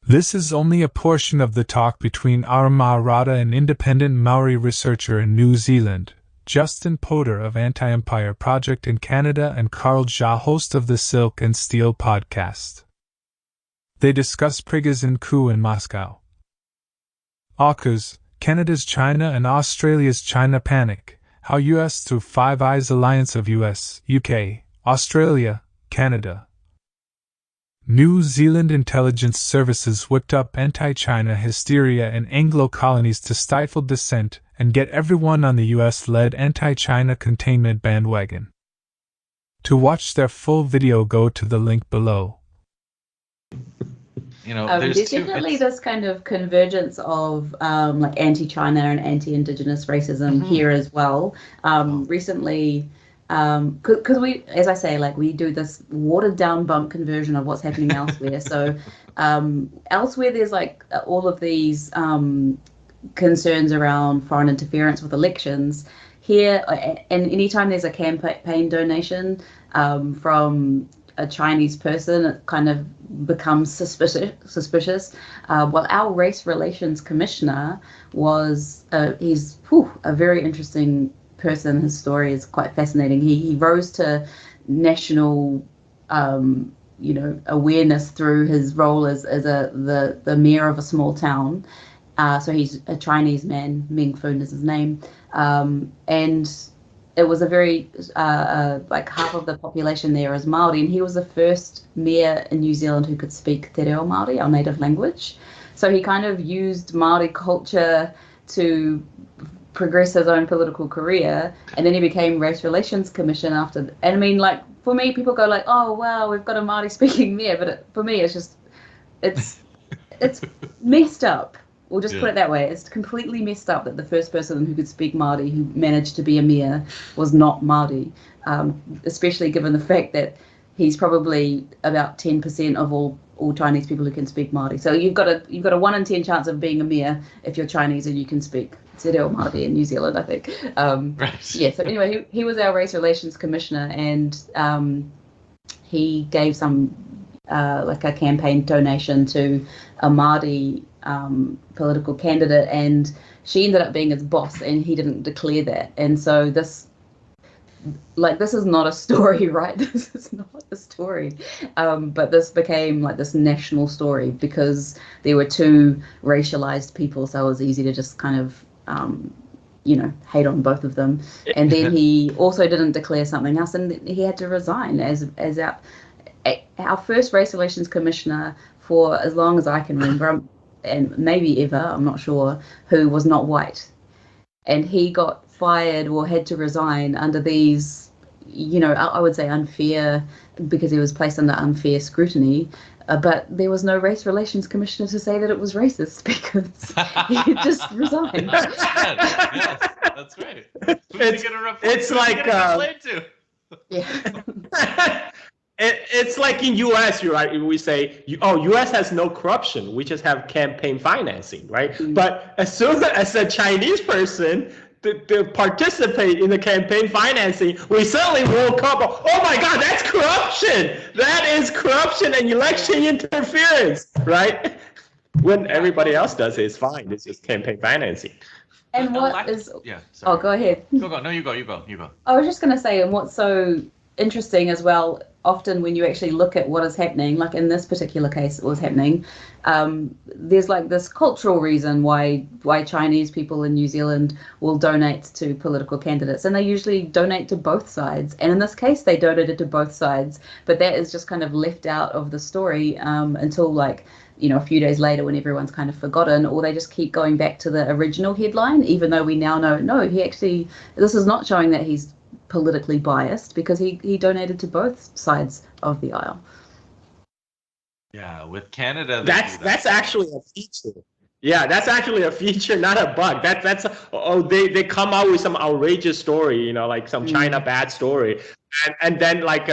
This is only a portion of the talk between Arama Rata, an independent Maori researcher in New Zealand, Justin Podur of Anti-Empire Project in Canada, and Carl Zha, host of the Silk and Steel podcast. They discuss Prigozhin coup in Moscow, AUKUS, Canada's China and Australia's China panic, how US through Five Eyes alliance of US, UK, Australia, Canada, New Zealand intelligence services whipped up anti-China hysteria in Anglo colonies to stifle dissent and get everyone on the US-led anti-China containment bandwagon. To watch their full video, go to the link below. There's definitely this kind of convergence of like anti-China and anti-Indigenous racism here as well. Recently, because we, as I say, like we do this watered down bump conversion of what's happening elsewhere. So elsewhere there's like all of these concerns around foreign interference with elections. Here, and anytime there's a campaign donation from a Chinese person, it kind of becomes suspicious. Well, our race relations commissioner was he's a very interesting person. His story is quite fascinating. He rose to national awareness through his role as the mayor of a small town. So he's a Chinese man, Ming Fun is his name, and it was a very like half of the population there is Maori, and he was the first mayor in New Zealand who could speak te reo Maori, our native language. So he kind of used Maori culture to progress his own political career, and then he became race relations commissioner after. And I mean, like for me, people go like, "Oh wow, we've got a Maori speaking mayor," but for me, it's just it's messed up. We'll just put it that way. It's completely messed up that the first person who could speak Māori who managed to be a mayor was not Māori, especially given the fact that he's probably about 10% of all Chinese people who can speak Māori. So you've got a 1 in 10 chance of being a mayor if you're Chinese and you can speak te reo Māori in New Zealand, I think. Right. Yeah. So anyway, he was our race relations commissioner, and he gave some like a campaign donation to a Māori political candidate, and she ended up being his boss, and he didn't declare that. And so this is not a story, right? This is not a story, but this became like this national story because there were two racialized people, so it was easy to just kind of hate on both of them. And then he also didn't declare something else, and he had to resign as our first race relations commissioner for as long as I can remember, and maybe ever, I'm not sure, who was not white. And he got fired or had to resign under these, I would say unfair, because he was placed under unfair scrutiny. But there was no race relations commissioner to say that it was racist because he just resigned. Yes, that's right. It's like yeah. It's like in U.S., right? We say, U.S. has no corruption. We just have campaign financing, right? Mm-hmm. But as soon as a Chinese person to participate in the campaign financing, we suddenly woke up, oh my God, that's corruption. That is corruption and election interference, right? When everybody else does it, it's fine. It's just campaign financing. And what is... Yeah, sorry. Oh, go ahead. Go. No, you go. I was just going to say, and what's so interesting as well, often when you actually look at what is happening, like in this particular case it was happening, there's like this cultural reason why Chinese people in New Zealand will donate to political candidates, and they usually donate to both sides, and in this case they donated to both sides, but that is just kind of left out of the story until like a few days later when everyone's kind of forgotten, or they just keep going back to the original headline, even though we now know, no, this is not showing that he's politically biased because he donated to both sides of the aisle. Yeah, with Canada, that's actually a feature. Yeah, that's actually a feature, not a bug. They come out with some outrageous story, like some China bad story, and then like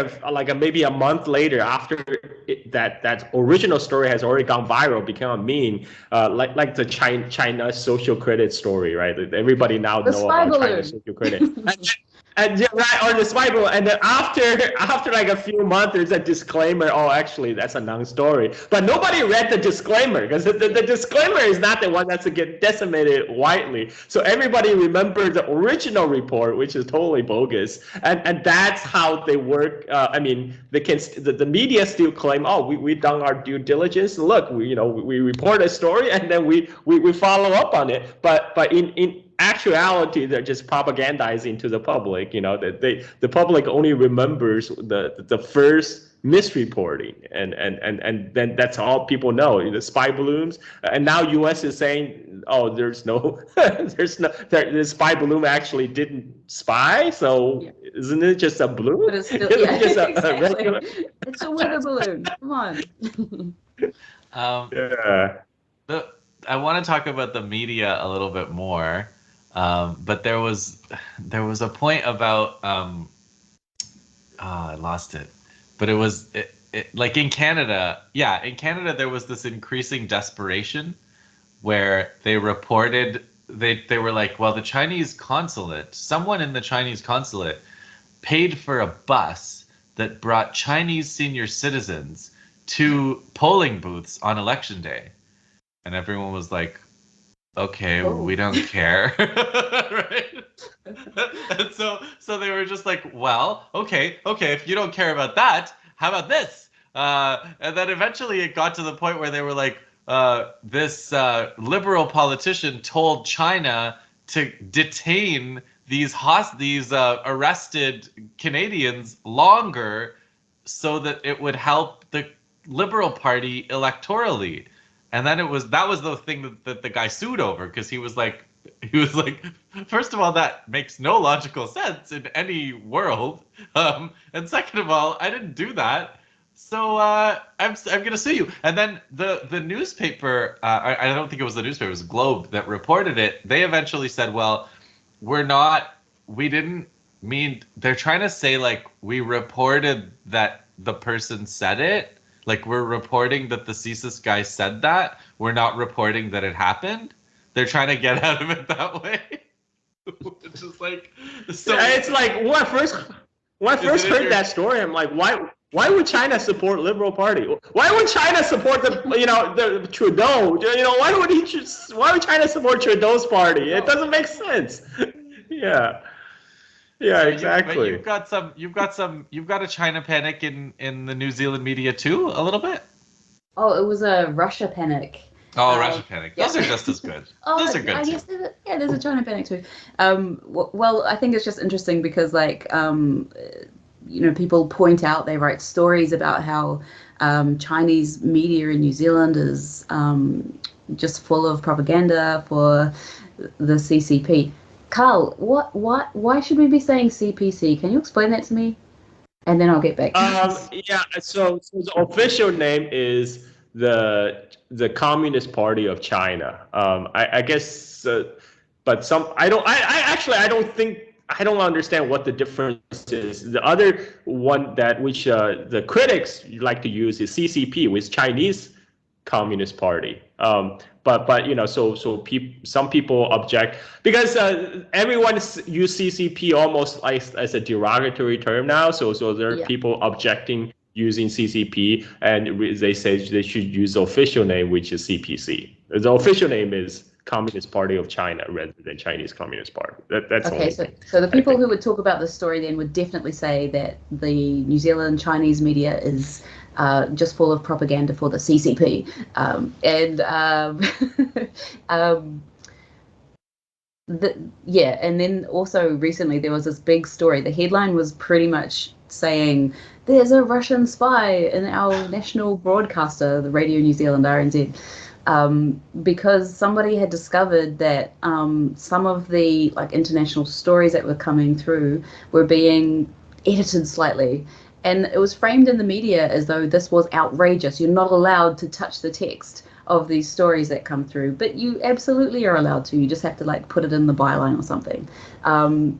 maybe a month later, after that original story has already gone viral, become a meme, like the China social credit story, right? Everybody now knows about China social credit. And right, or the spy balloon, and then after like a few months, there's a disclaimer. Oh, actually, that's a non-story. But nobody read the disclaimer because the disclaimer is not the one that's to get decimated widely. So everybody remembered the original report, which is totally bogus, and that's how they work. I mean, the media still claim, oh, we done our due diligence. Look, we report a story and then we follow up on it. But in actuality, they're just propagandizing to the public. That the public only remembers the first misreporting, and then that's all people know. The spy balloons, and now U.S. is saying, oh, the spy balloon actually didn't spy. So isn't it just a balloon? But it's still, exactly. Regular... It's a weather balloon. Come on. I want to talk about the media a little bit more. But there was a point about I lost it, but it was like in Canada. Yeah, in Canada there was this increasing desperation where they reported they were like, well, the Chinese consulate, someone in the Chinese consulate paid for a bus that brought Chinese senior citizens to polling booths on election day, and everyone was like, okay, we don't care. Right? And so they were just like, well, okay, if you don't care about that, how about this? And then eventually it got to the point where they were like, this liberal politician told China to detain these arrested Canadians longer so that it would help the Liberal Party electorally. And then that was the thing that the guy sued over, because he was like, first of all, that makes no logical sense in any world, and second of all, I didn't do that, so I'm gonna sue you. And then the newspaper, I don't think it was the newspaper, it was Globe that reported it. They eventually said, well, we didn't mean, they're trying to say like we reported that the person said it. Like, we're reporting that the CSIS guy said that. We're not reporting that it happened. They're trying to get out of it that way. It's just like, so. It's like when I first heard that story, I'm like, why would China support Liberal Party? Why would China support the Trudeau? Why would China support Trudeau's party? It doesn't make sense. Yeah. Yeah, exactly. You've got a China panic in the New Zealand media too, a little bit. Oh, it was a Russia panic. Oh, Russia panic. Those are just as good. Those are good. I guess there's a China panic too. Well, I think it's just interesting because people point out, they write stories about how Chinese media in New Zealand is just full of propaganda for the CCP. Carl, why should we be saying CPC? Can you explain that to me? And then I'll get back to this. Yeah, so the official name is the Communist Party of China. I guess, but I don't understand what the difference is. The other one which the critics like to use is CCP, which is Chinese Communist Party. But some people object because everyone use CCP almost like as a derogatory term now. So there are people objecting using CCP, and they say they should use the official name, which is CPC. The official name is Communist Party of China rather than Chinese Communist Party. That's okay. So the people who would talk about this story then would definitely say that the New Zealand Chinese media is just full of propaganda for the CCP, and then also recently there was this big story. The headline was pretty much saying there's a Russian spy in our national broadcaster, the Radio New Zealand, RNZ, because somebody had discovered that some of the international stories that were coming through were being edited slightly. And it was framed in the media as though this was outrageous. You're not allowed to touch the text of these stories that come through, but you absolutely are allowed to. You just have to put it in the byline or something. And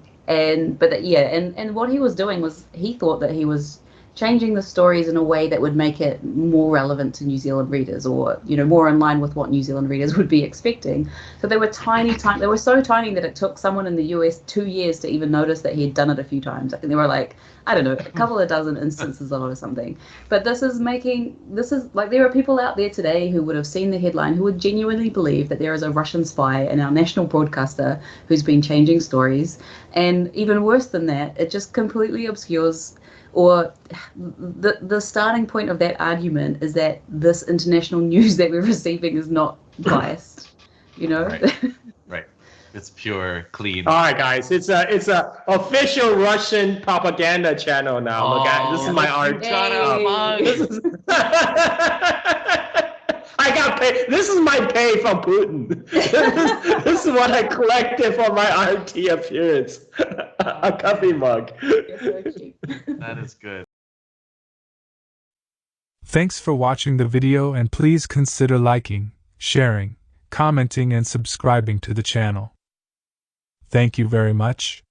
what he was doing was he thought that he was changing the stories in a way that would make it more relevant to New Zealand readers, or more in line with what New Zealand readers would be expecting. So they were they were so tiny that it took someone in the US 2 years to even notice that he had done it a few times. I think there were like, I don't know, a couple of dozen instances of it or something. But this is like, there are people out there today who would have seen the headline who would genuinely believe that there is a Russian spy in our national broadcaster who's been changing stories. And even worse than that, it just completely obscures, or the starting point of that argument is that this international news that we're receiving is not biased, Right. It's pure, clean. All right, guys. It's a official Russian propaganda channel now. Look at this is my art. I got paid. This is my pay from Putin. This is what I collected for my RT appearance. A coffee mug. That is good. Thanks for watching the video, and please consider liking, sharing, commenting, and subscribing to the channel. Thank you very much.